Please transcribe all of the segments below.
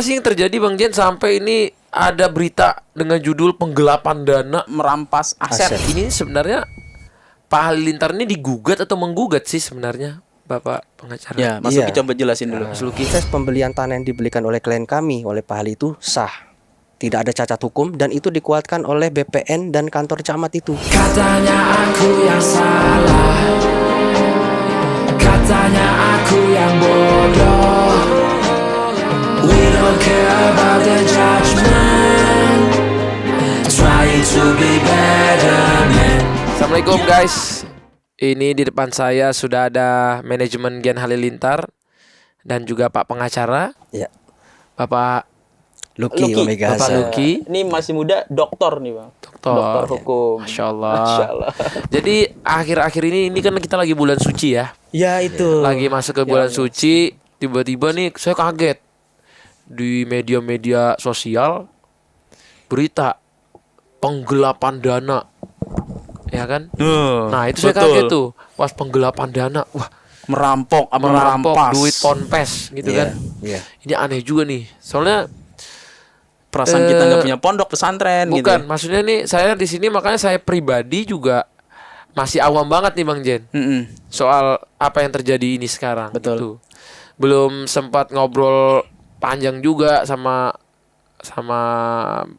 Apa sih yang terjadi Bang Jen sampai ini ada berita dengan judul penggelapan dana merampas aset. Ini sebenarnya Pak Halilintar ini digugat atau menggugat sih sebenarnya, Bapak pengacara? Ya, Mas Luki coba jelasin dulu. Mas Luki. Proses pembelian tanah yang dibelikan oleh klien kami oleh Pak Hali itu sah, tidak ada cacat hukum, dan itu dikuatkan oleh BPN dan kantor camat itu. Katanya aku yang salah, katanya aku yang bodoh. We don't care about the judgment, trying to be better man. Assalamualaikum guys. Ini di depan saya sudah ada manajemen Gen Halilintar dan juga Pak pengacara, Ya, Bapak Luki Omega. Bapak Luki. Ini masih muda, doktor nih Bang. Doktor hukum. Masya Allah. Masya Allah. Jadi akhir-akhir ini kan kita lagi bulan suci ya. Ya itu. Lagi masuk ke bulan suci, tiba-tiba nih saya kaget di media-media sosial berita penggelapan dana, ya kan? Nah itu saya kaget tuh, pas penggelapan dana, wah merampok merampok duit ponpes gitu kan? Iya. Ini aneh juga nih, soalnya perasaan kita nggak punya pondok pesantren gitu. bukan, maksudnya nih saya di sini makanya saya pribadi juga masih awam banget nih Bang Jen soal apa yang terjadi ini sekarang. Betul. Gitu. Belum sempat ngobrol panjang juga sama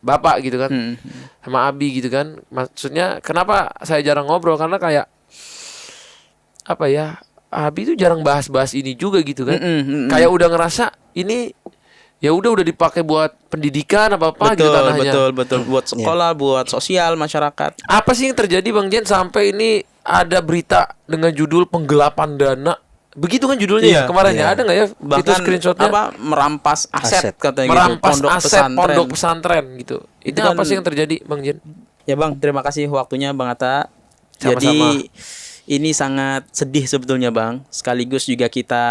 Bapak gitu kan, sama Abi gitu kan. Maksudnya kenapa saya jarang ngobrol, karena kayak apa ya, Abi tuh jarang bahas-bahas ini juga gitu kan. Kayak udah ngerasa ini ya udah dipakai buat pendidikan apa gitu tanahnya. Betul buat sekolah, buat sosial masyarakat. Apa sih yang terjadi Bang Jen sampai ini ada berita dengan judul penggelapan dana? Begitu kan judulnya kemarin ya, ada nggak ya? Bahkan itu screenshotnya merampas aset katanya merampas gitu. aset pondok pesantren gitu. Itu kan, apa sih yang terjadi Bang Jen? Ya Bang, terima kasih waktunya Bang Atta. Sama-sama. Jadi ini sangat sedih sebetulnya Bang. Sekaligus juga kita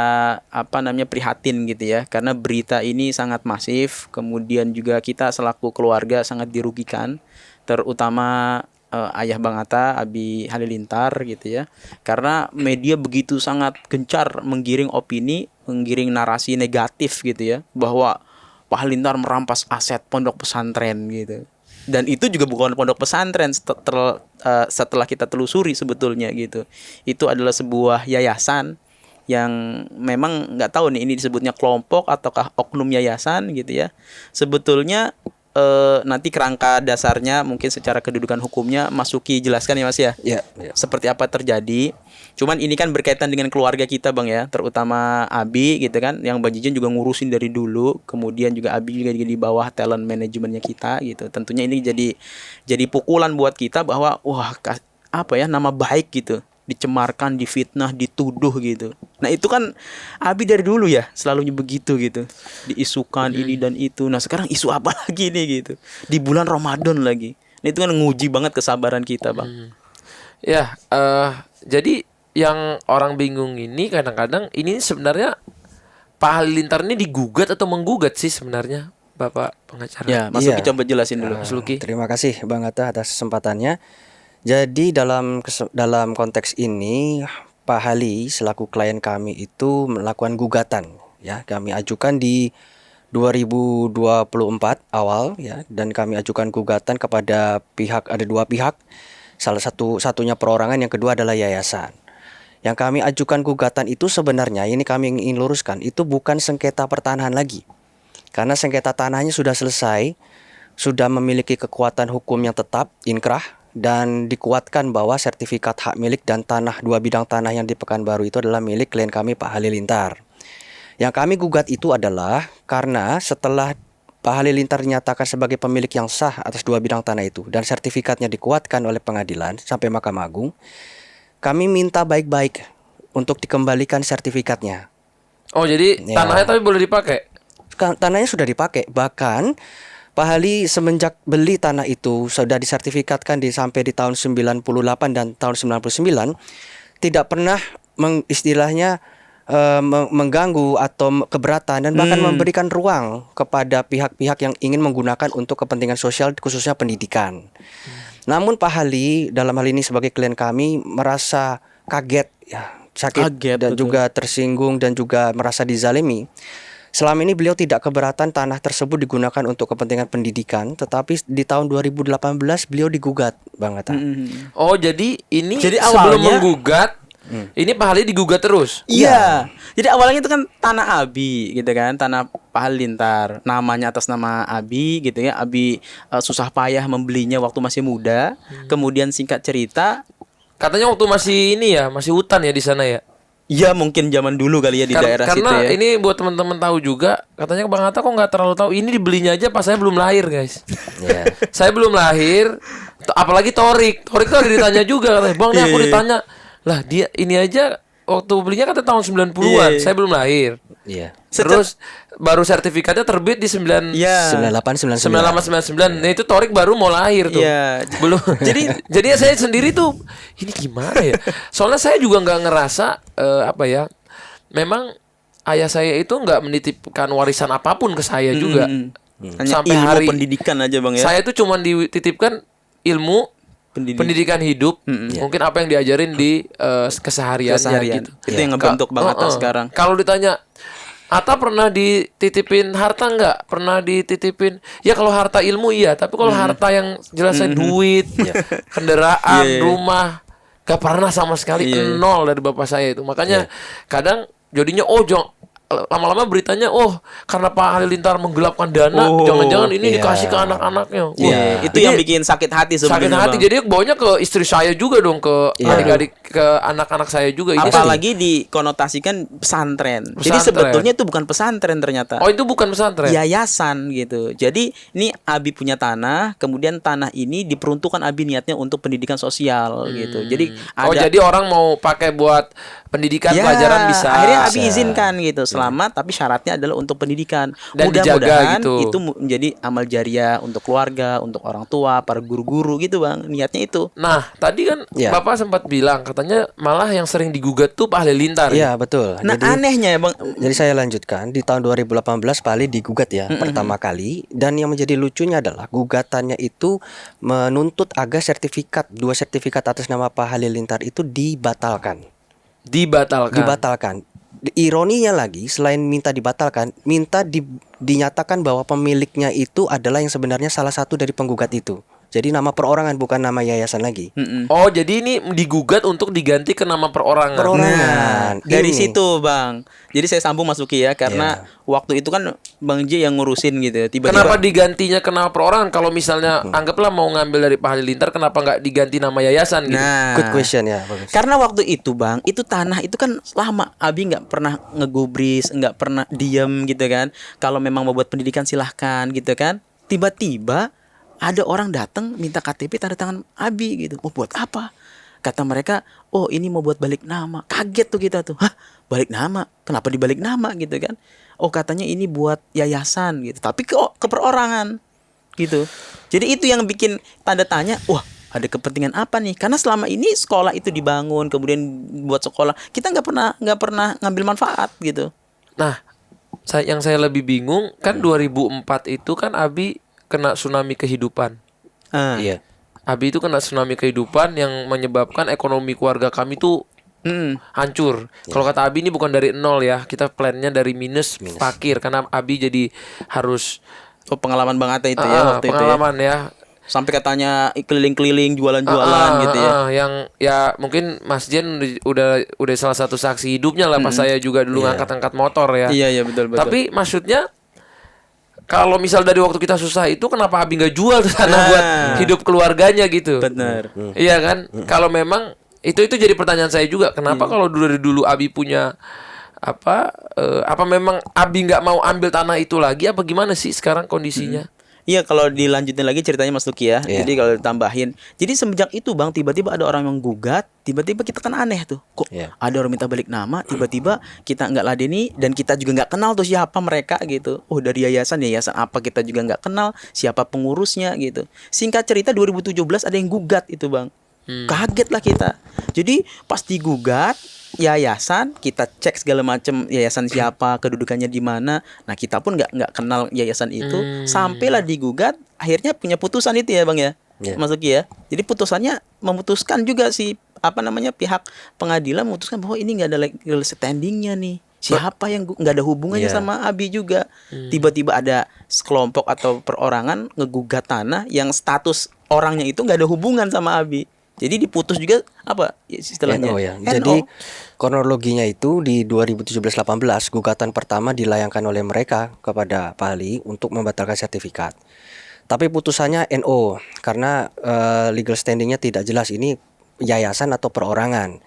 prihatin gitu ya, karena berita ini sangat masif. Kemudian juga kita selaku keluarga sangat dirugikan, terutama ayah Bang Atta, Abi Halilintar gitu ya. Karena media begitu sangat gencar menggiring opini, menggiring narasi negatif gitu ya, bahwa Pak Halilintar merampas aset pondok pesantren gitu. Dan itu juga bukan pondok pesantren, setelah kita telusuri sebetulnya gitu. Itu adalah sebuah yayasan yang memang nggak tahu nih ini disebutnya kelompok ataukah oknum yayasan gitu ya. Sebetulnya nanti kerangka dasarnya mungkin secara kedudukan hukumnya Mas Suki jelaskan ya Mas ya. Ya. Seperti apa terjadi. Cuman ini kan berkaitan dengan keluarga kita Bang ya, terutama Abi gitu kan, yang Bang Jijen juga ngurusin dari dulu. Kemudian juga Abi juga di bawah talent manajemennya kita gitu. Tentunya ini jadi pukulan buat kita bahwa wah nama baik gitu dicemarkan, difitnah, dituduh gitu. Nah itu kan Abi dari dulu ya selalunya begitu gitu, diisukan ini dan itu. Nah sekarang isu apa lagi nih gitu, di bulan Ramadan lagi. Nah itu kan nguji banget kesabaran kita Bang. Ya, jadi yang orang bingung ini kadang-kadang ini sebenarnya Pak Halilintar ini digugat atau menggugat sih sebenarnya, Bapak pengacara? Ya, Mas Luki coba jelasin dulu. Mas Luki. Terima kasih Bang Atta atas kesempatannya. Jadi dalam konteks ini Pak Hali selaku klien kami itu melakukan gugatan ya. Kami ajukan di 2024 awal ya, dan kami ajukan gugatan kepada ada dua pihak. Satunya perorangan, yang kedua adalah yayasan. Yang kami ajukan gugatan itu sebenarnya, ini kami ingin luruskan, itu bukan sengketa pertanahan lagi. Karena sengketa tanahnya sudah selesai, sudah memiliki kekuatan hukum yang tetap, inkrah, dan dikuatkan bahwa sertifikat hak milik dan dua bidang tanah yang di Pekanbaru itu adalah milik klien kami Pak Halilintar. Yang kami gugat itu adalah karena setelah Pak Halilintar dinyatakan sebagai pemilik yang sah atas dua bidang tanah itu dan sertifikatnya dikuatkan oleh pengadilan sampai Mahkamah Agung, kami minta baik-baik untuk dikembalikan sertifikatnya. Oh jadi tanahnya tapi boleh dipakai? Tanahnya sudah dipakai, bahkan Pak Hali semenjak beli tanah itu sudah disertifikatkan sampai di tahun 98 dan tahun 99, tidak pernah mengganggu atau keberatan dan bahkan memberikan ruang kepada pihak-pihak yang ingin menggunakan untuk kepentingan sosial, khususnya pendidikan. Namun Pak Hali dalam hal ini sebagai klien kami merasa kaget ya, sakit dan betul. juga tersinggung dan juga merasa dizalimi. Selama ini beliau tidak keberatan tanah tersebut digunakan untuk kepentingan pendidikan, tetapi di tahun 2018 beliau digugat, Bang Atta. Oh, jadi ini Jadi sebelum awalnya- menggugat, ini Pak Hali digugat terus. Iya. Jadi awalnya itu kan tanah Abi gitu kan, tanah Pak Halilintar. Namanya atas nama Abi gitu ya. Abi susah payah membelinya waktu masih muda. Kemudian singkat cerita, Katanya waktu masih ini ya, masih hutan ya di sana ya. ya mungkin zaman dulu kali ya di daerah situ Karena ya. ini buat teman-teman tahu juga, katanya Bang Atta kok nggak terlalu tahu. Ini dibelinya aja pas saya belum lahir, guys. Ya. Saya belum lahir, apalagi Torik. Torik tuh ada ditanya juga katanya, "Bang, nih aku Iya. ditanya." Lah, dia ini aja waktu belinya kata tahun 90-an. Iya. Saya belum lahir. Iya. Terus baru sertifikatnya terbit di 9 Iya. 9899. 9899. Nah, itu Torik baru mau lahir tuh. Iya. Belum. jadi saya sendiri tuh ini gimana ya? Soalnya saya juga nggak ngerasa apa ya? Memang ayah saya itu nggak menitipkan warisan apapun ke saya juga. Hanya Sampai ilmu hari pendidikan aja Bang ya. saya tuh cuma dititipkan ilmu pendidikan hidup, mungkin apa yang diajarin di kesehariannya Keseharian. gitu. Itu yang ngebentuk Bang Atta sekarang. Kalau ditanya, Atta pernah dititipin harta nggak? Pernah dititipin? Ya kalau harta ilmu iya, tapi kalau harta yang jelasnya duit, kendaraan, rumah, gak pernah sama sekali, nol dari bapak saya itu. Makanya kadang jadinya lama-lama beritanya karena Pak Halilintar menggelapkan dana, jangan-jangan ini dikasih ke anak-anaknya. Iya, itu Jadi yang bikin sakit hati sakit sebenarnya. hati. Bang. Jadi bawanya ke istri saya juga dong, ke adik-adik, ke anak-anak saya juga. Itu sih. Apalagi dikonotasikan pesantren. Jadi Pesantren. sebetulnya itu bukan pesantren ternyata. Oh, itu bukan pesantren. Yayasan gitu. Jadi ini Abi punya tanah, kemudian tanah ini diperuntukkan Abi niatnya untuk pendidikan sosial gitu. Jadi Jadi orang mau pakai buat pendidikan ya, pelajaran bisa. akhirnya Abi izinkan gitu selama tapi syaratnya adalah untuk pendidikan. Dan dijaga Mudah-mudahan gitu. itu menjadi amal jariah untuk keluarga, untuk orang tua, para guru-guru gitu Bang. Niatnya itu. Nah, tadi kan Ya. Bapak sempat bilang katanya malah yang sering digugat tuh Pak Halilintar. Iya, betul. Nah, Jadi anehnya ya Bang. Jadi saya lanjutkan, di tahun 2018 Pak Ali digugat ya pertama kali, dan yang menjadi lucunya adalah gugatannya itu menuntut agar dua sertifikat atas nama Pak Halilintar itu dibatalkan. Dibatalkan. Ironinya lagi, selain minta dibatalkan, dinyatakan bahwa pemiliknya itu adalah yang sebenarnya salah satu dari penggugat itu. Jadi nama perorangan bukan nama yayasan lagi. Oh, jadi ini digugat untuk diganti ke nama perorangan. Perorangan. Dari Ini. situ Bang. Jadi saya sambung Mas Uki ya karena waktu itu kan Bang J yang ngurusin gitu. Tiba-tiba Kenapa digantinya ke nama perorangan? Kalau misalnya anggaplah mau ngambil dari Pak Halilintar, kenapa nggak diganti nama yayasan gitu? Nah, Good question ya, bagus. karena waktu itu Bang, itu tanah itu kan lama. Abi nggak pernah ngegubris, nggak pernah diem gitu kan. Kalau memang mau buat pendidikan silahkan gitu kan. Tiba-tiba ada orang datang minta KTP tanda tangan Abi gitu. Oh, buat apa? Kata mereka, oh ini mau buat balik nama. Kaget tuh kita tuh. Hah? Balik nama? Kenapa dibalik nama gitu kan? Oh, katanya ini buat yayasan gitu. Tapi ke perorangan gitu. Jadi itu yang bikin tanda tanya, wah ada kepentingan apa nih? Karena selama ini sekolah itu dibangun, kemudian buat sekolah, kita nggak pernah ngambil manfaat gitu. Nah, yang saya lebih bingung kan 2004 itu kan Abi kena tsunami kehidupan. Iya. Abi itu kena tsunami kehidupan yang menyebabkan ekonomi keluarga kami tuh hancur. Kalau kata Abi ini bukan dari nol ya, kita plannya dari minus. Fakir karena Abi jadi harus Oh, pengalaman Bang Atta itu ya waktu pengalaman itu ya. ya. Sampai katanya keliling-keliling jualan-jualan gitu ya. Yang ya mungkin Mas Jen udah salah satu saksi hidupnya lah pas saya juga dulu ngangkat-angkat motor ya. Iya betul. Tapi maksudnya kalau misal dari waktu kita susah itu kenapa Abi nggak jual tuh tanah buat hidup keluarganya gitu? Benar. Iya kan? Kalau memang itu jadi pertanyaan saya juga. Kenapa kalau dari dulu Abi punya apa memang Abi nggak mau ambil tanah itu lagi apa gimana sih sekarang kondisinya? Iya, kalau dilanjutin lagi ceritanya Mas Luki ya. Iya. Jadi kalau ditambahin. Jadi semenjak itu Bang, tiba-tiba ada orang yang gugat, tiba-tiba kita kan aneh tuh. Kok ada orang minta balik nama, tiba-tiba kita nggak ladeni dan kita juga nggak kenal tuh siapa mereka gitu. Oh, dari yayasan apa kita juga nggak kenal, siapa pengurusnya gitu. Singkat cerita 2017 ada yang gugat itu Bang. Kaget lah kita. Jadi pas digugat yayasan, kita cek segala macam yayasan siapa, kedudukannya di mana. Nah, kita pun nggak kenal yayasan itu. Sampailah digugat, akhirnya punya putusan itu ya Bang ya. Mas Luki ya. Jadi putusannya memutuskan juga si pihak pengadilan memutuskan bahwa ini nggak ada legal standingnya nih. Siapa yang nggak ada hubungannya Iya. sama Abi juga. Tiba-tiba ada sekelompok atau perorangan ngegugat tanah yang status orangnya itu nggak ada hubungan sama Abi. Jadi diputus juga apa istilahnya? NO ya. NO. Jadi kronologinya itu di 2017-18 gugatan pertama dilayangkan oleh mereka kepada Pak Ali untuk membatalkan sertifikat. Tapi putusannya NO karena legal standingnya tidak jelas ini yayasan atau perorangan.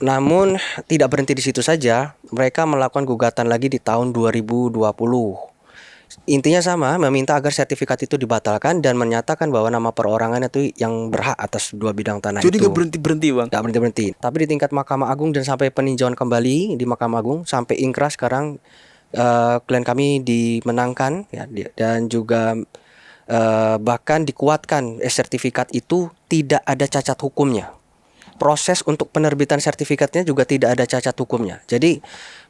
Namun tidak berhenti di situ saja, mereka melakukan gugatan lagi di tahun 2020. Intinya sama, meminta agar sertifikat itu dibatalkan dan menyatakan bahwa nama perorangan itu yang berhak atas 2 bidang tanah Jadi itu. nggak berhenti Bang. Nggak berhenti. Tapi di tingkat Mahkamah Agung dan sampai peninjauan kembali di Mahkamah Agung sampai ingkrah sekarang klien kami dimenangkan ya, dan juga bahkan dikuatkan sertifikat itu tidak ada cacat hukumnya. Proses untuk penerbitan sertifikatnya juga tidak ada cacat hukumnya. Jadi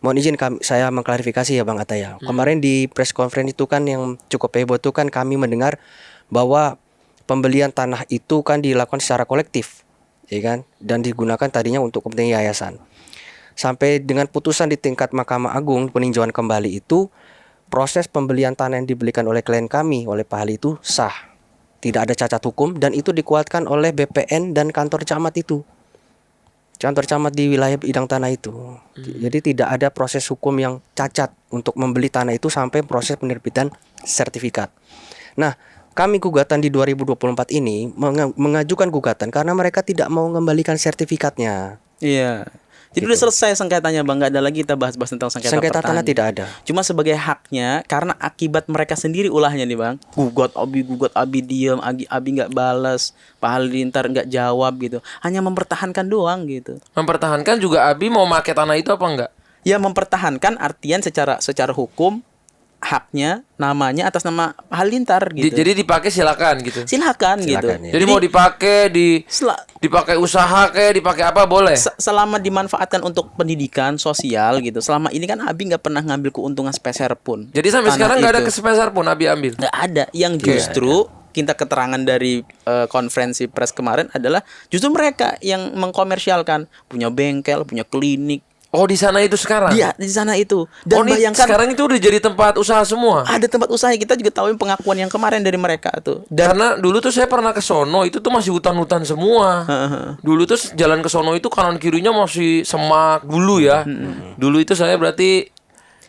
mohon izin saya mengklarifikasi ya Bang Ataya. Kemarin di press conference itu kan yang cukup heboh itu kan kami mendengar bahwa pembelian tanah itu kan dilakukan secara kolektif, ya kan? Dan digunakan tadinya untuk kepentingan yayasan. Sampai dengan putusan di tingkat Mahkamah Agung peninjauan kembali itu, proses pembelian tanah yang dibelikan oleh klien kami oleh Pak Ali itu sah. Tidak ada cacat hukum dan itu dikuatkan oleh BPN dan kantor camat itu. Kantor camat di wilayah bidang tanah itu. Jadi tidak ada proses hukum yang cacat untuk membeli tanah itu sampai proses penerbitan sertifikat. Nah, kami gugatan di 2024 ini mengajukan gugatan karena mereka tidak mau mengembalikan sertifikatnya. Iya. Jadi udah selesai sengketanya Bang, nggak ada lagi kita bahas-bahas tentang sengketa tanah tidak ada. Cuma sebagai haknya karena akibat mereka sendiri ulahnya nih Bang. Gugat Abi diam, Abi nggak balas, Pak Halilintar nggak jawab gitu. Hanya mempertahankan doang gitu. Mempertahankan juga Abi mau make tanah itu apa enggak? Ya mempertahankan artian secara hukum haknya namanya atas nama Pak Halilintar gitu. Jadi dipakai silakan gitu. Silakan gitu. ya. Jadi mau dipakai dipakai usaha kayak dipakai apa boleh. Selama dimanfaatkan untuk pendidikan sosial gitu. Selama ini kan Abi nggak pernah ngambil keuntungan sepeser pun. Jadi sampai Tanah sekarang nggak ada itu. kesepeser pun Abi ambil. Nggak ada. Yang justru kita keterangan dari konferensi pers kemarin adalah justru mereka yang mengkomersialkan, punya bengkel, punya klinik. Oh di sana itu sekarang? Dia di sana itu. Dan ini bayangkan sekarang itu udah jadi tempat usaha semua. ada tempat usaha, kita juga tahu pengakuan yang kemarin dari mereka tuh. Karena dulu tuh saya pernah ke sono itu tuh masih hutan-hutan semua. Dulu tuh jalan ke sono itu kanan kirinya masih semak dulu ya. Dulu itu saya berarti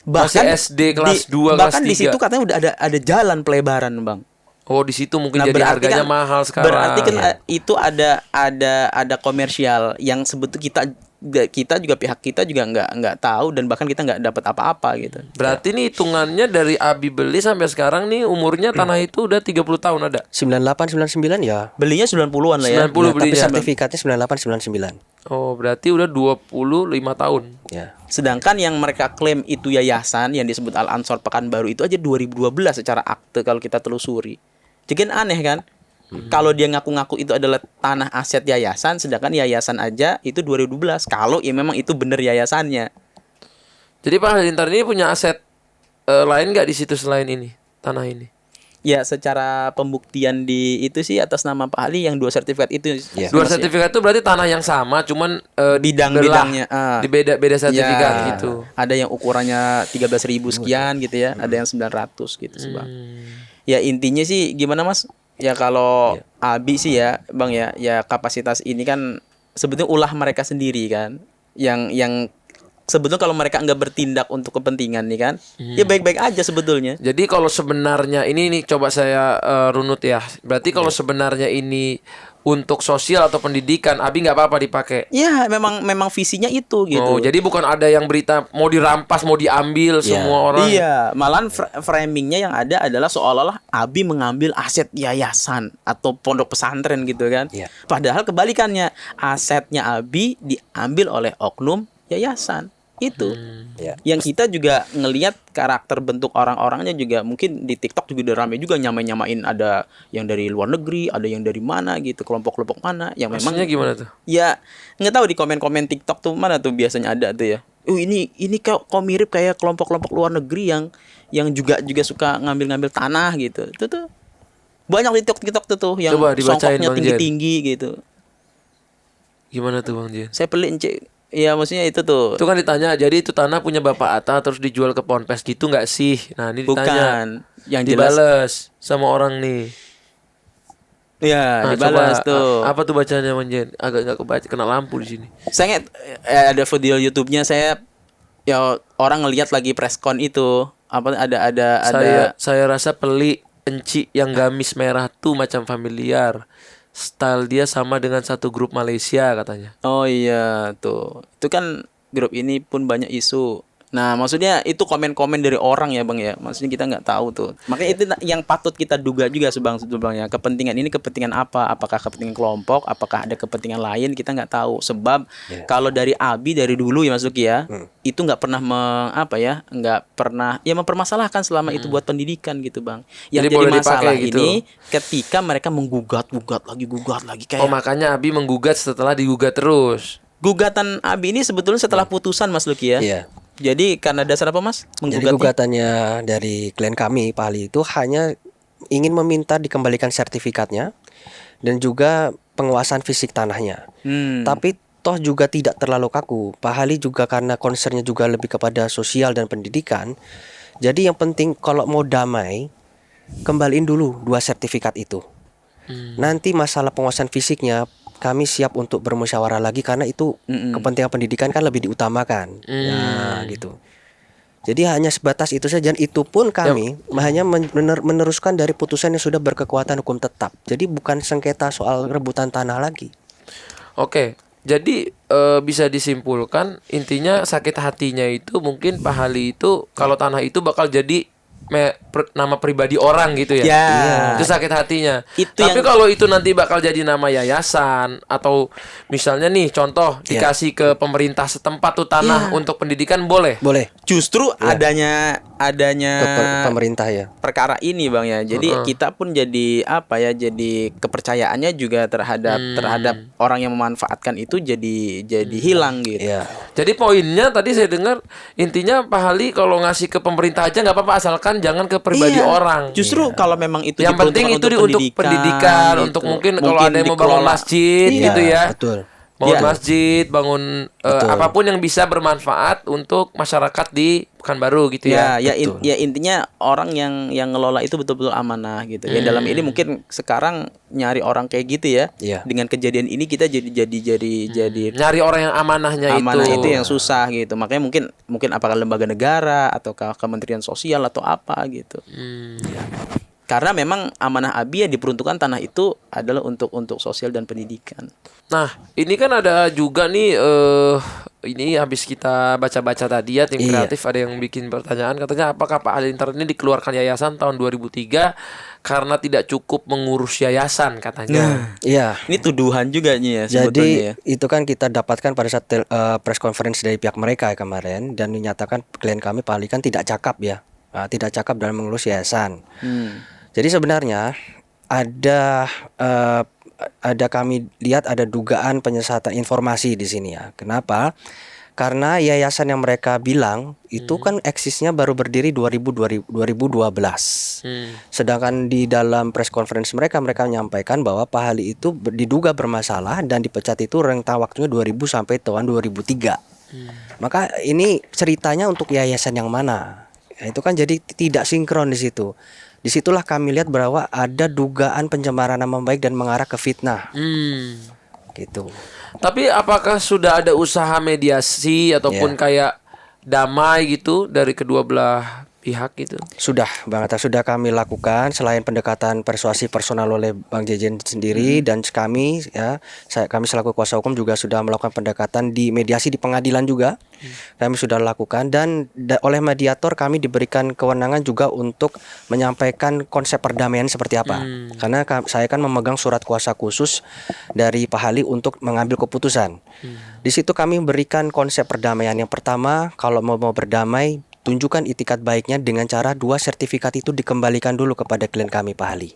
masih SD kelas 2 kelas 3. Bahkan di situ katanya udah ada jalan pelebaran, Bang. Oh di situ mungkin Nah, jadi berarti harganya kan- mahal sekarang. Berarti kan itu ada komersial yang sebetulnya kita juga pihak kita juga nggak tahu dan bahkan kita nggak dapat apa-apa gitu. Berarti nih hitungannya dari Abi beli sampai sekarang nih umurnya tanah itu udah 30 tahun ada. 98 99 ya. Belinya 90-an lah ya. 90 Nah, tapi belinya. sertifikatnya 98 99. Oh berarti udah 25 tahun. Ya. Sedangkan yang mereka klaim itu yayasan yang disebut Al Ansor Pekanbaru itu aja 2012 secara akte kalau kita telusuri. Jadi kan aneh kan? Kalau dia ngaku-ngaku itu adalah tanah aset yayasan, sedangkan yayasan aja itu 2012. Kalau ya memang itu bener yayasannya. Jadi Pak Halilintar ini punya aset lain nggak di situ selain ini tanah ini? Ya secara pembuktian di itu sih atas nama Pak Ali yang 2 sertifikat itu. Ya. Dua Mas, ya. sertifikat itu berarti tanah yang sama, cuman Bidang-bidangnya, belah, di beda sertifikat Ya, gitu. ada yang ukurannya 13.000 sekian gitu ya, ada yang 900 gitu sih, Bang. Ya intinya sih gimana Mas? Ya kalau Abi sih ya, Bang ya kapasitas ini kan sebetulnya ulah mereka sendiri kan. Yang sebetulnya kalau mereka nggak bertindak untuk kepentingan nih kan, ya baik-baik aja sebetulnya. Jadi kalau sebenarnya ini nih coba saya runut ya. Berarti kalau sebenarnya ini untuk sosial atau pendidikan, Abi nggak apa-apa dipakai. Ya memang visinya itu gitu. Oh, jadi bukan ada yang berita mau dirampas, mau diambil semua orang. Iya, malahan framingnya yang ada adalah seolah-olah Abi mengambil aset yayasan atau pondok pesantren gitu kan. Iya. Padahal kebalikannya, asetnya Abi diambil oleh oknum yayasan. Itu. Ya. Yang kita juga ngelihat karakter bentuk orang-orangnya juga mungkin di TikTok juga udah rame juga nyamain ada yang dari luar negeri, ada yang dari mana gitu, kelompok-kelompok mana yang Maksudnya memang gimana tuh? ya nggak tahu di komen-komen TikTok tuh mana tuh biasanya ada tuh ya. Ini kok mirip kayak kelompok-kelompok luar negeri yang juga suka ngambil-ngambil tanah gitu. Itu tuh banyak di TikTok tuh yang Coba dibacain, songkoknya Bang Jen. tinggi-tinggi gitu. Gimana tuh Bang Jen? Saya pelik Cek. Iya, maksudnya itu tuh. Itu kan ditanya, jadi itu tanah punya Bapak Atta terus dijual ke Ponpes gitu nggak sih? Nah ini ditanya. Bukan. Yang jelas. Dibales sama orang nih. Ya, Nah, dibalas coba, tuh. apa tuh bacanya Manjen? Agak nggak kebaca, kena lampu di sini. Saya ada video YouTube-nya, saya ya orang ngelihat lagi preskon itu. Apa ada Saya rasa pelik enci yang gamis merah tuh macam familiar. Style dia sama dengan satu grup Malaysia katanya. Oh iya tuh. Itu kan grup ini pun banyak isu. Nah, maksudnya itu komen-komen dari orang ya, Bang ya. Maksudnya kita nggak tahu tuh. Makanya itu yang patut kita duga juga sebelumnya. Kepentingan ini kepentingan apa? Apakah kepentingan kelompok? Apakah ada kepentingan lain? Kita nggak tahu. Sebab kalau dari Abi dari dulu ya Mas Luki ya, itu nggak pernah nggak pernah ya mempermasalahkan selama itu buat pendidikan gitu, Bang. Yang jadi boleh masalah dipakai gitu. ini ketika mereka gugat lagi kayak Makanya Abi menggugat setelah digugat terus. gugatan Abi ini sebetulnya setelah putusan Mas Luki ya. Iya. Jadi karena dasar apa Mas? Jadi Menggugatnya? gugatannya dari klien kami Pak Ali itu hanya ingin meminta dikembalikan sertifikatnya dan juga penguasaan fisik tanahnya. Tapi toh juga tidak terlalu kaku. Pak Ali juga karena concernnya juga lebih kepada sosial dan pendidikan. Jadi yang penting kalau mau damai, kembaliin dulu 2 sertifikat itu. Nanti masalah penguasaan fisiknya kami siap untuk bermusyawarah lagi karena itu kepentingan pendidikan kan lebih diutamakan. Nah, gitu. Jadi hanya sebatas itu saja, dan itu pun kami hanya meneruskan dari putusan yang sudah berkekuatan hukum tetap. Jadi bukan sengketa soal rebutan tanah lagi. Oke, jadi bisa disimpulkan intinya sakit hatinya itu mungkin Pak Hali itu kalau tanah itu bakal jadi nama pribadi orang gitu ya. Ya. Itu sakit hatinya. Itu Tapi yang- kalau itu nanti bakal jadi nama yayasan atau misalnya nih contoh dikasih ke pemerintah setempat tuh tanah untuk pendidikan boleh. Boleh Justru adanya ke pemerintah ya. perkara ini Bang ya. Jadi kita pun jadi jadi kepercayaannya juga terhadap orang yang memanfaatkan itu jadi hilang gitu. Iya. Jadi poinnya tadi saya dengar intinya Pak Hali kalau ngasih ke pemerintah aja nggak apa-apa asalkan jangan ke pribadi Iya. orang. Justru kalau memang itu Yang penting itu untuk pendidikan, gitu. untuk mungkin kalau ada yang mau bangun dikelola. masjid Iya, gitu ya. Betul. Bangun Iya. masjid, bangun apapun yang bisa bermanfaat untuk masyarakat di Pekanbaru gitu ya. Intinya orang yang ngelola itu betul-betul amanah gitu. Ya dalam ini mungkin sekarang nyari orang kayak gitu ya. Iya. Dengan kejadian ini kita jadi Nyari orang yang amanahnya amanah itu. itu yang susah gitu. Makanya mungkin apakah lembaga negara ataukah Kementerian Sosial atau apa gitu. Karena memang amanah Abi ya diperuntukkan tanah itu adalah untuk sosial dan pendidikan. Nah, ini kan ada juga nih ini habis kita baca-baca tadi ya tim kreatif ada yang bikin pertanyaan katanya apakah Pak Halilintar ini dikeluarkan yayasan tahun 2003 karena tidak cukup mengurus yayasan katanya. Iya. Ini tuduhan juga nih ya sebetulnya ya. Jadi itu kan kita dapatkan pada saat press conference dari pihak mereka kemarin dan dinyatakan klien kami Pak Ali kan tidak cakap ya. Tidak cakap dalam mengurus yayasan. Jadi sebenarnya ada kami lihat ada dugaan penyesatan informasi di sini ya. Kenapa? Karena yayasan yang mereka bilang itu kan eksisnya baru berdiri 2012. Sedangkan di dalam press conference mereka menyampaikan bahwa Pak Hali itu diduga bermasalah dan dipecat itu rentang waktunya 2000 sampai tahun 2003. Maka ini ceritanya untuk yayasan yang mana? Nah, itu kan jadi tidak sinkron di situ. Disitulah kami lihat bahwa ada dugaan pencemaran nama baik dan mengarah ke fitnah. Gitu. Tapi apakah sudah ada usaha mediasi ataupun kayak damai gitu dari kedua belah pihak gitu? Sudah, Bang Atta, sudah kami lakukan selain pendekatan persuasi personal oleh Bang Jejen sendiri dan kami kami selaku kuasa hukum juga sudah melakukan pendekatan di mediasi di pengadilan juga. Kami sudah lakukan dan oleh mediator kami diberikan kewenangan juga untuk menyampaikan konsep perdamaian seperti apa. Karena saya kan memegang surat kuasa khusus dari Pak Hali untuk mengambil keputusan. Di situ kami berikan konsep perdamaian. Yang pertama, kalau mau berdamai, tunjukkan itikat baiknya dengan cara 2 sertifikat itu dikembalikan dulu kepada klien kami Pak Hali.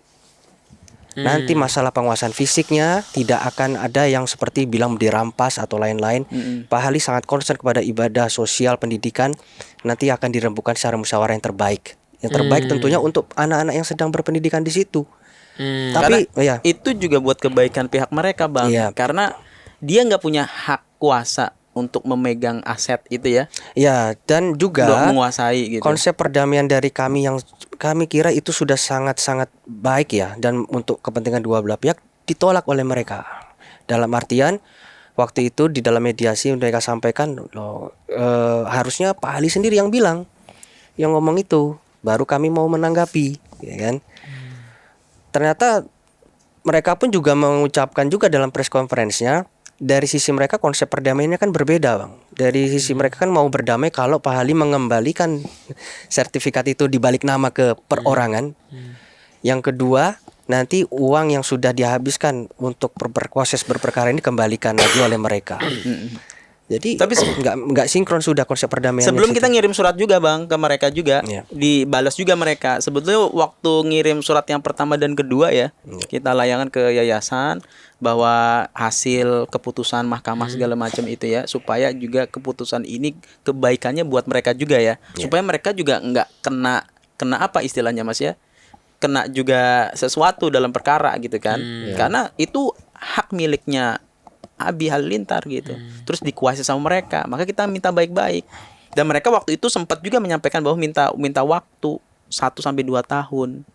Nanti masalah penguasaan fisiknya tidak akan ada yang seperti bilang dirampas atau lain-lain. Pak Hali sangat concern kepada ibadah sosial pendidikan. Nanti akan dirembukan secara musyawarah yang terbaik. Yang terbaik tentunya untuk anak-anak yang sedang berpendidikan di situ. Tapi itu juga buat kebaikan pihak mereka Bang. Iya. Karena dia nggak punya hak kuasa untuk memegang aset itu ya, Ya, dan untuk juga menguasai gitu. konsep perdamaian dari kami yang kami kira itu sudah sangat-sangat baik ya, dan untuk kepentingan dua belah pihak ditolak oleh mereka. Dalam artian waktu itu di dalam mediasi mereka sampaikan loh, harusnya Pak Ali sendiri yang bilang, yang ngomong itu, baru kami mau menanggapi, ya kan? Ternyata mereka pun juga mengucapkan juga dalam press conference-nya, dari sisi mereka konsep perdamaiannya kan berbeda, Bang. Dari sisi mereka kan mau berdamai kalau Pak Ali mengembalikan sertifikat itu dibalik nama ke perorangan. Yang kedua, nanti uang yang sudah dihabiskan untuk proses berperkara ini kembalikan lagi oleh mereka. Jadi Tapi nggak sinkron sudah konsep perdamaian. sebelum kita ngirim surat juga Bang ke mereka juga, Iya. dibalas juga mereka. Sebetulnya waktu ngirim surat yang pertama dan kedua ya, kita layangan ke yayasan bahwa hasil keputusan mahkamah segala macam itu ya, supaya juga keputusan ini kebaikannya buat mereka juga ya, supaya mereka juga nggak kena apa istilahnya Mas ya, kena juga sesuatu dalam perkara gitu kan, karena itu hak miliknya Abi Halilintar gitu. Terus dikuasai sama mereka. Maka kita minta baik-baik. Dan mereka waktu itu sempat juga menyampaikan bahwa minta waktu 1 sampai 2 tahun.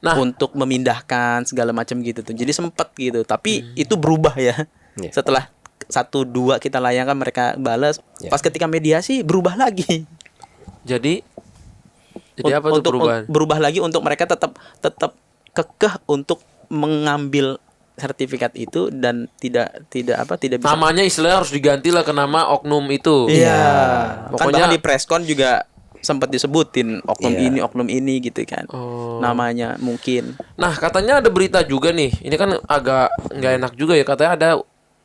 Nah. Untuk memindahkan segala macam gitu tuh. Jadi sempat gitu. Tapi itu berubah ya. Iya. Setelah 1-2 kita layangkan mereka balas. Pas ketika mediasi berubah lagi. Jadi apa tuh perubahan? Berubah lagi untuk mereka tetap kekeh untuk mengambil sertifikat itu dan tidak bisa. Namanya istilahnya harus diganti lah ke nama oknum itu. Iya. Kan Pokoknya bahkan di preskon juga sempat disebutin Iya. oknum ini gitu kan. Oh. Namanya mungkin. Nah, katanya ada berita juga nih. Ini kan agak nggak enak juga ya. Katanya ada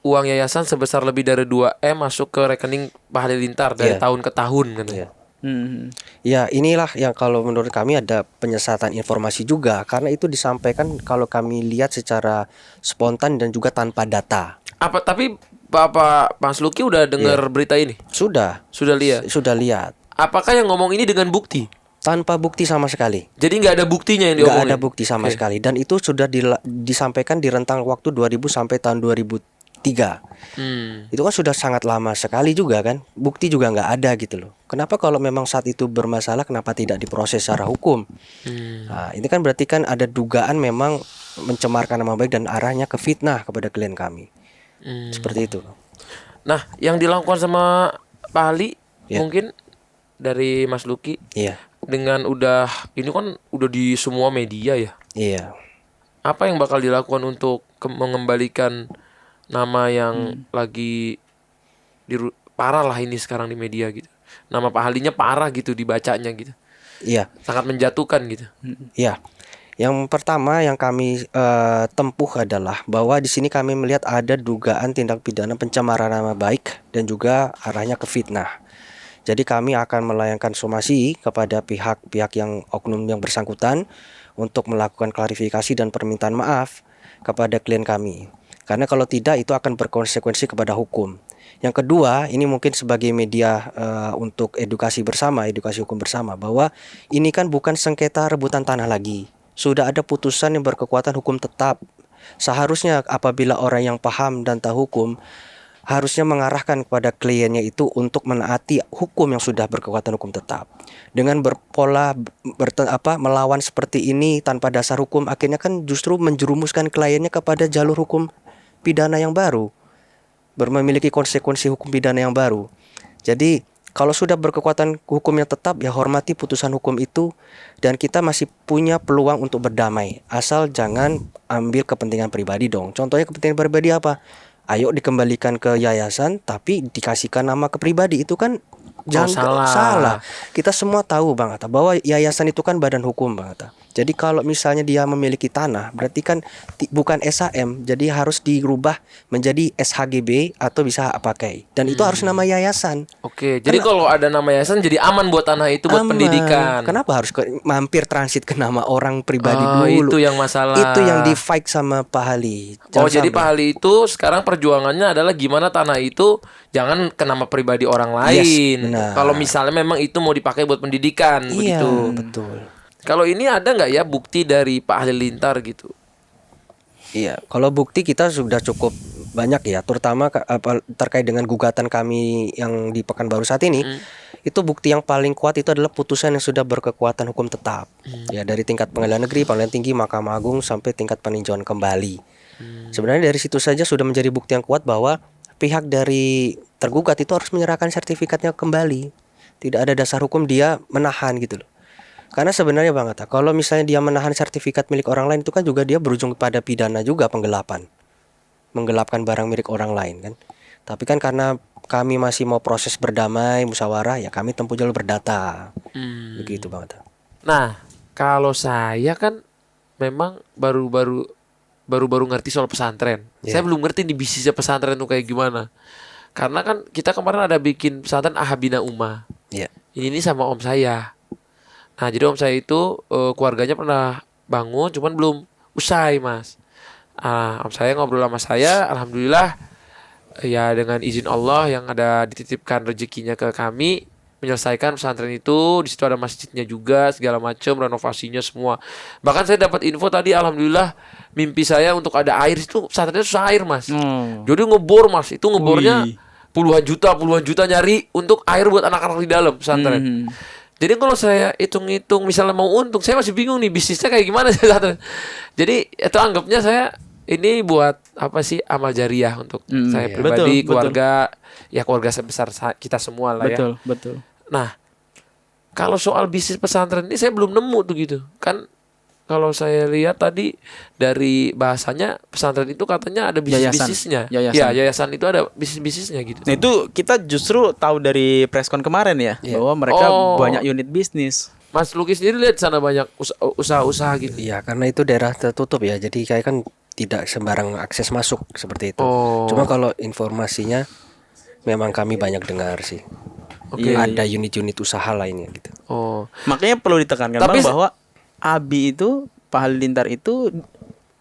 uang yayasan sebesar lebih dari 2M masuk ke rekening Pak Halilintar dari Iya. tahun ke tahun katanya. Iya. Hmm. Ya, inilah yang kalau menurut kami ada penyesatan informasi juga, karena itu disampaikan kalau kami lihat secara spontan dan juga tanpa data. Apa tapi Bapak Mas Luki udah dengar berita ini? Sudah Sudah lihat? lihat Apakah yang ngomong ini dengan bukti? tanpa bukti sama sekali. Jadi nggak ada buktinya yang Nggak diomongin? ada bukti sama Oke. sekali, dan itu sudah disampaikan di rentang waktu 2000 sampai tahun 2003. Itu kan sudah sangat lama sekali juga kan. Bukti juga nggak ada gitu loh. Kenapa kalau memang saat itu bermasalah, kenapa tidak diproses secara hukum? Nah, ini kan berarti kan ada dugaan memang mencemarkan nama baik dan arahnya ke fitnah kepada klien kami. Seperti itu. Nah, yang dilakukan sama Pak Ali Ya. mungkin dari Mas Luki Iya, dengan ini kan udah di semua media ya. iya. Apa yang bakal dilakukan untuk mengembalikan nama yang lagi parah lah ini sekarang di media gitu. Nama Pak Halinya parah gitu dibacanya gitu. Iya. Sangat menjatuhkan gitu. Ya, yang pertama yang kami tempuh adalah bahwa di sini kami melihat ada dugaan tindak pidana pencemaran nama baik dan juga arahnya ke fitnah. Jadi kami akan melayangkan somasi kepada pihak-pihak yang oknum yang bersangkutan untuk melakukan klarifikasi dan permintaan maaf kepada klien kami. Karena kalau tidak itu akan berkonsekuensi kepada hukum. Yang kedua, ini mungkin sebagai media untuk edukasi hukum bersama, bahwa ini kan bukan sengketa rebutan tanah lagi. Sudah ada putusan yang berkekuatan hukum tetap. Seharusnya apabila orang yang paham dan tahu hukum, harusnya mengarahkan kepada kliennya itu untuk menaati hukum yang sudah berkekuatan hukum tetap. Dengan melawan seperti ini tanpa dasar hukum, akhirnya kan justru menjerumuskan kliennya kepada jalur hukum pidana yang baru, memiliki konsekuensi hukum pidana yang baru. Jadi kalau sudah berkekuatan hukum yang tetap, ya hormati putusan hukum itu, dan kita masih punya peluang untuk berdamai, asal jangan ambil kepentingan pribadi dong. Contohnya kepentingan pribadi apa? Ayo dikembalikan ke yayasan tapi dikasihkan nama ke pribadi, itu kan jangan salah. Kita semua tahu Bang Atta bahwa yayasan itu kan badan hukum Bang Atta. Jadi kalau misalnya dia memiliki tanah, berarti kan bukan SHM, jadi harus dirubah menjadi SHGB atau bisa hak pakai. Dan itu harus nama yayasan. Oke, jadi kalau ada nama yayasan jadi aman buat tanah itu buat Aman. pendidikan. Kenapa harus mampir transit ke nama orang pribadi Oh, dulu? itu yang masalah. Itu yang di fight sama Pak Hali. Jangan Jadi sampai. Pak Hali itu sekarang perjuangannya adalah gimana tanah itu jangan ke nama pribadi orang Yes, lain. benar. Kalau misalnya memang itu mau dipakai buat pendidikan Iya, begitu. betul. Kalau ini ada nggak ya bukti dari Pak Halilintar gitu? Iya, kalau bukti kita sudah cukup banyak ya, terutama terkait dengan gugatan kami yang di Pekanbaru saat ini. Itu bukti yang paling kuat itu adalah putusan yang sudah berkekuatan hukum tetap. Ya, dari tingkat pengadilan negeri, pengadilan tinggi, Mahkamah Agung sampai tingkat peninjauan kembali. Sebenarnya dari situ saja sudah menjadi bukti yang kuat bahwa pihak dari tergugat itu harus menyerahkan sertifikatnya kembali. Tidak ada dasar hukum dia menahan gitu loh. Karena sebenarnya Bang Atta, kalau misalnya dia menahan sertifikat milik orang lain itu kan juga dia berujung pada pidana juga, penggelapan. Menggelapkan barang milik orang lain kan. Tapi kan karena kami masih mau proses berdamai, musyawarah, ya kami tempuh jalur berdata. Begitu Bang Atta. Nah, kalau saya kan memang baru-baru ngerti soal pesantren. Saya belum ngerti nih bisnisnya pesantren itu kayak gimana. Karena kan kita kemarin ada bikin pesantren Ahabina Umah. Ini sama om saya. Nah, jadi om saya itu keluarganya pernah bangun, cuman belum usai, Mas. Om saya ngobrol sama saya, alhamdulillah ya dengan izin Allah yang ada dititipkan rezekinya ke kami, menyelesaikan pesantren itu. Di situ ada masjidnya juga, segala macam, renovasinya semua. Bahkan saya dapat info tadi, alhamdulillah mimpi saya untuk ada air itu, pesantrennya susah air, Mas. Jadi ngebor, Mas. Itu ngebornya puluhan juta nyari untuk air buat anak-anak di dalam pesantren. Jadi kalau saya hitung-hitung misalnya mau untung, saya masih bingung nih bisnisnya kayak gimana. Jadi itu anggapnya saya ini buat apa sih, amal jariah untuk saya pribadi, keluarga, ya keluarga sebesar kita semua lah ya. Betul. Nah, kalau soal bisnis pesantren ini saya belum nemu tuh gitu. Kan kalau saya lihat tadi dari bahasanya pesantren itu katanya ada bisnisnya. Yayasan itu ada bisnisnya gitu. Nah, itu kita justru tahu dari preskon kemarin ya, bahwa mereka banyak unit bisnis. Mas Luki sendiri lihat sana banyak usaha-usaha gitu. Iya, karena itu daerah tertutup ya. Jadi kayak kan tidak sembarang akses masuk seperti itu. Cuma kalau informasinya memang kami banyak dengar sih. Ada unit-unit usaha lainnya gitu. Makanya perlu ditekankan Bang, bahwa Abi itu, Pak Halilintar itu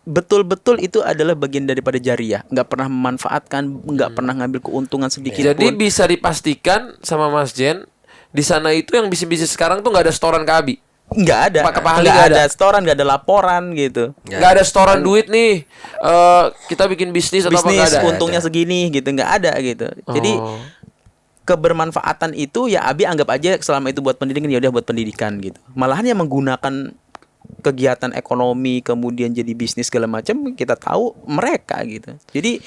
betul-betul itu adalah bagian daripada jariah, nggak pernah memanfaatkan, nggak pernah ngambil keuntungan sedikit pun. Jadi bisa dipastikan sama Mas Jen, di sana itu yang bisnis-bisnis sekarang tuh nggak ada setoran ke Abi. Nggak ada, nggak ada setoran, nggak ada laporan gitu. Nggak ada setoran duit nih. Kita bikin bisnis atau apa, nggak ada. Untungnya segini gitu, nggak ada gitu. Jadi kebermanfaatan itu ya Abi anggap aja selama itu buat pendidikan, ya udah buat pendidikan gitu. Malahan yang menggunakan kegiatan ekonomi kemudian jadi bisnis segala macam, kita tahu mereka gitu. Jadi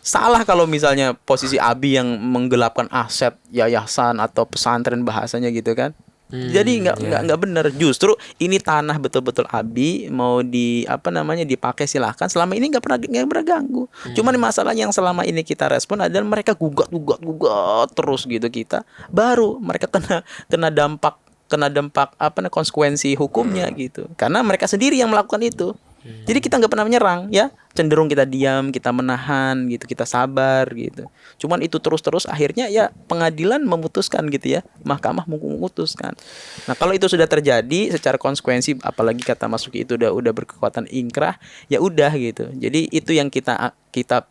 salah kalau misalnya posisi Abi yang menggelapkan aset yayasan atau pesantren bahasanya gitu kan. Jadi nggak benar. Justru ini tanah betul-betul Abi, mau dipakai silahkan. Selama ini nggak pernah ganggu. Cuman masalahnya yang selama ini kita respon adalah mereka gugat terus gitu kita. Baru mereka kena dampak konsekuensi hukumnya gitu. Karena mereka sendiri yang melakukan itu. Jadi kita nggak pernah menyerang ya, cenderung kita diam, kita menahan gitu, kita sabar gitu. Cuman itu terus akhirnya ya pengadilan memutuskan gitu ya, mahkamah memutuskan. Nah kalau itu sudah terjadi secara konsekuensi, apalagi kata Mas Luki itu udah berkekuatan ingkrah, ya udah gitu. Jadi itu yang kita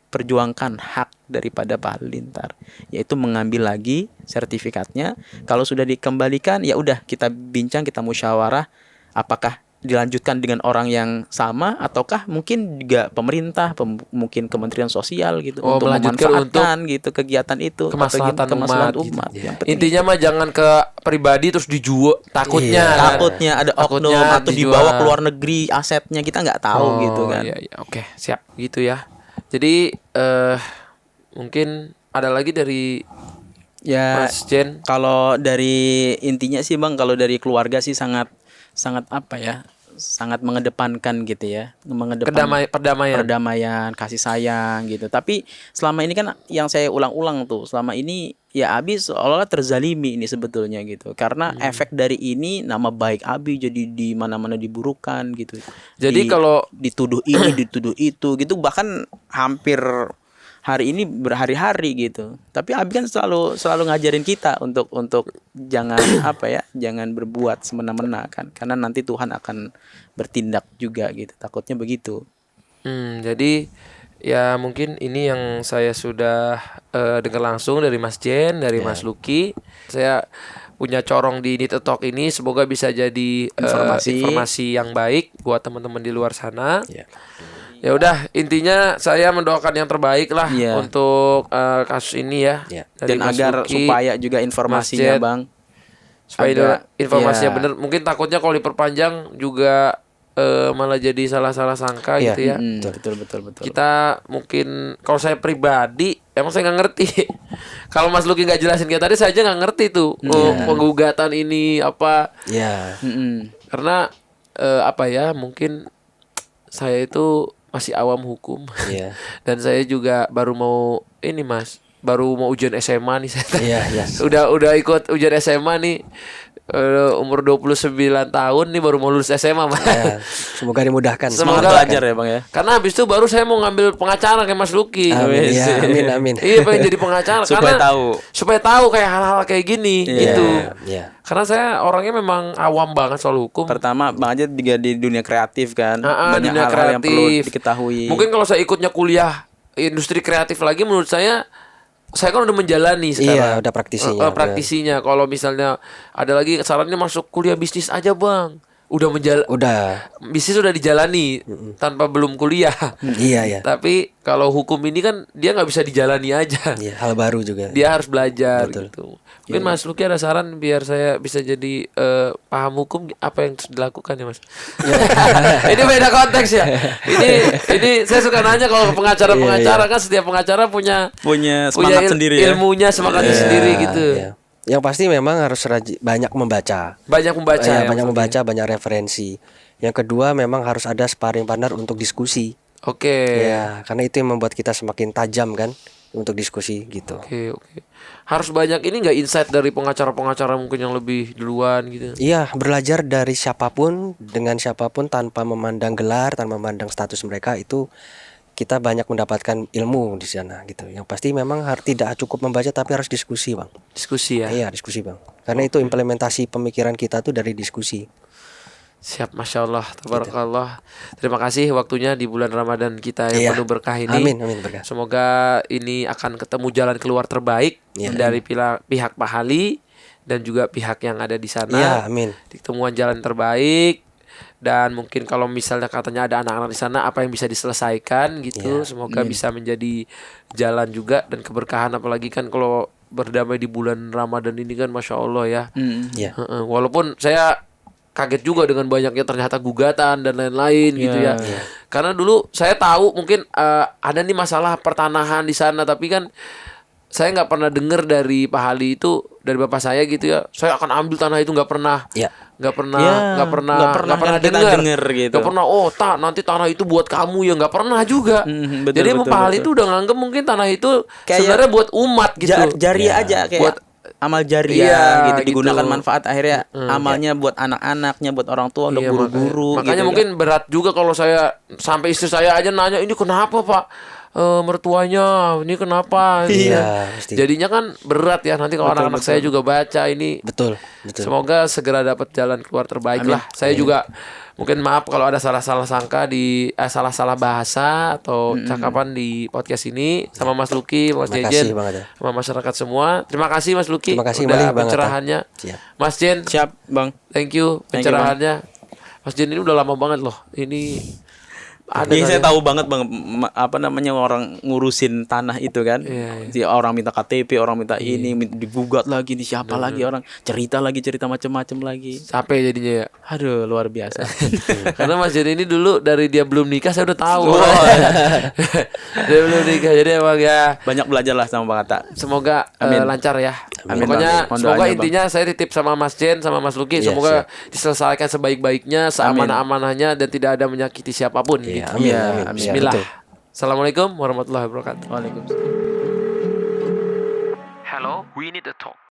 perjuangkan, hak daripada Pak Halilintar, yaitu mengambil lagi sertifikatnya. Kalau sudah dikembalikan ya udah kita bincang, kita musyawarah apakah dilanjutkan dengan orang yang sama ataukah mungkin juga pemerintah, mungkin Kementerian Sosial gitu untuk memanfaatkan gitu kegiatan itu kemaslahatan umat. Gitu. Intinya mah jangan ke pribadi terus dijual, takutnya ada oknum atau dibawa ke luar negeri asetnya, kita nggak tahu gitu kan. Oke, siap gitu ya. Jadi mungkin ada lagi dari Mas Jen. Kalau dari intinya sih Bang, kalau dari keluarga sih sangat sangat mengedepankan gitu ya, perdamaian, kasih sayang gitu. Tapi selama ini kan yang saya ulang-ulang tuh, selama ini ya Abi seolah-olah terzalimi ini sebetulnya gitu. Karena efek dari ini nama baik Abi jadi di mana-mana diburukan gitu. Jadi kalau dituduh ini, dituduh itu gitu, bahkan hampir hari ini berhari-hari gitu. Tapi Abi kan selalu ngajarin kita untuk jangan jangan berbuat semena-mena kan. Karena nanti Tuhan akan bertindak juga gitu. Takutnya begitu. Jadi ya mungkin ini yang saya sudah dengar langsung dari Mas Jen, dari Mas Luki. Saya punya corong di Need a Talk ini, semoga bisa jadi informasi yang baik buat teman-teman di luar sana. Ya udah, intinya saya mendoakan yang terbaik lah Iya. untuk kasus ini ya. Iya. Dari Dan Mas agar Luki, supaya juga informasinya Masjid. Bang supaya agak- informasinya ya. benar. Mungkin takutnya kalau diperpanjang juga malah jadi salah-salah sangka Iya. gitu ya. Betul. Kita mungkin kalau saya pribadi emang saya nggak ngerti. Kalau Mas Luki nggak jelasin kayak tadi, saya aja nggak ngerti tuh penggugatan ini apa. Ya. Karena apa ya, mungkin saya itu masih awam hukum. Iya. Dan saya juga baru mau ini Mas, baru mau ujian SMA nih saya. Iya, iya. Udah ikut ujian SMA nih. Umur 29 tahun nih, baru mau lulus SMA Mas. Ya, semoga dimudahkan. Semoga Semangat belajar ya Bang ya. Karena habis itu baru saya mau ngambil pengacara kayak Mas Luki. Amin, ya, amin, amin. Iya, pengen jadi pengacara Supaya karena tahu. supaya tahu kayak hal-hal kayak gini Iya. gitu. Iya. Karena saya orangnya memang awam banget soal hukum. Pertama Bang Ajat juga di dunia kreatif kan. Banyak Dunia hal-hal yang perlu kreatif. diketahui. Mungkin kalau saya ikutnya kuliah industri kreatif lagi, menurut saya kan udah menjalani sekarang. Iya, udah praktisinya. Praktisinya. Kalau misalnya ada lagi sarannya masuk kuliah bisnis aja Bang. Udah Udah. bisnis udah dijalani tanpa belum kuliah. Iya, ya. Tapi kalau hukum ini kan dia nggak bisa dijalani aja. Iya, hal baru juga. Dia harus belajar Betul. gitu. Mungkin Mas Luki ada saran biar saya bisa jadi paham hukum, apa yang harus dilakukan ya Mas? Ini beda konteks ya. Ini saya suka nanya kalau pengacara-pengacara kan setiap pengacara punya semangat sendiri ya. ilmunya, semangatnya Iya, sendiri gitu. iya. Yang pasti memang harus banyak membaca. Banyak membaca Ya, ya. banyak maksudnya. membaca, banyak referensi. Yang kedua memang harus ada sparring partner untuk diskusi. Oke. Ya, karena itu yang membuat kita semakin tajam kan untuk diskusi gitu. Oke. Harus banyak ini nggak insight dari pengacara-pengacara mungkin yang lebih duluan gitu. Iya, belajar dari siapapun, dengan siapapun tanpa memandang gelar, tanpa memandang status mereka, itu kita banyak mendapatkan ilmu di sana gitu. Yang pasti memang tidak cukup membaca tapi harus diskusi, Bang. Diskusi ya. Iya, diskusi, Bang. Karena itu implementasi pemikiran kita tuh dari diskusi. Siap, Masya Allah, tabarakallah. Terima kasih waktunya di bulan Ramadan kita yang Iya. penuh berkah ini. Amin, amin berkah. Semoga ini akan ketemu jalan keluar terbaik Iya. dari pihak Pak Hali dan juga pihak yang ada di sana. Iya, amin. Ditemuan jalan terbaik, dan mungkin kalau misalnya katanya ada anak-anak di sana, apa yang bisa diselesaikan gitu. Iya, Semoga bisa menjadi jalan juga dan keberkahan, apalagi kan kalau berdamai di bulan Ramadan ini kan Masya Allah ya. Iya. Walaupun saya kaget juga dengan banyaknya ternyata gugatan dan lain-lain gitu ya. Karena dulu saya tahu mungkin ada nih masalah pertanahan di sana, tapi kan saya nggak pernah dengar dari Pak Hali itu, dari bapak saya gitu ya. Saya akan ambil tanah itu, nggak pernah. Iya. Nggak pernah Nggak pernah kan kita denger gitu. Nggak pernah. Oh, nanti tanah itu buat kamu ya, nggak pernah juga. Betul, Jadi betul, Pak Hali betul. itu udah nganggep mungkin tanah itu Kayak sebenarnya buat umat gitu. Jariah aja kayak Buat- amal jariah Iya, gitu, digunakan gitu. manfaat, akhirnya amalnya buat anak-anaknya, buat orang tua, untuk Iya, guru-guru makanya gitu mungkin berat juga kalau saya sampai istri saya aja nanya, ini kenapa Pak mertuanya, ini kenapa ini Iya, ya. pasti. Jadinya kan berat ya nanti kalau anak-anak saya juga baca ini. Betul, betul. Semoga segera dapat jalan keluar terbaik lah. Saya juga mungkin maaf kalau ada salah-salah sangka di salah-salah bahasa atau cakapan di podcast ini sama Mas Luki, Mas Terima Jejen, kasih, Bang Ata. sama masyarakat semua. Terima kasih Mas Luki. Terima kasih udah kembali, Bang Ata. pencerahannya. Siap. Mas Jen, Siap Bang. thank you Thank you, pencerahannya. Mas Jen ini udah lama banget loh. Ini ada Iya, saya kali- tahu banget Bang apa namanya orang ngurusin tanah itu kan. Iya. Si orang minta KTP, orang minta ini, digugat lagi, di siapa lagi orang, cerita macam-macam lagi. capek jadinya ya. Aduh, luar biasa. Karena Mas Jen ini dulu dari dia belum nikah saya udah tahu. Dia belum nikah, jadi emang ya Banyak belajar lah sama Bang Atta. semoga Amin. lancar ya. Amin, Pokoknya Bang. Mohon semoga doanya, Bang. intinya saya titip sama Mas Jen sama Mas Luki, Iya, semoga diselesaikan sebaik-baiknya, Amin. seamanah-amanahnya, dan tidak ada menyakiti siapapun Iya, gitu. amin, Iya, amin. amin. Bismillah. Betul. Assalamualaikum warahmatullahi wabarakatuh. Waalaikumsalam. Hello, we need to talk.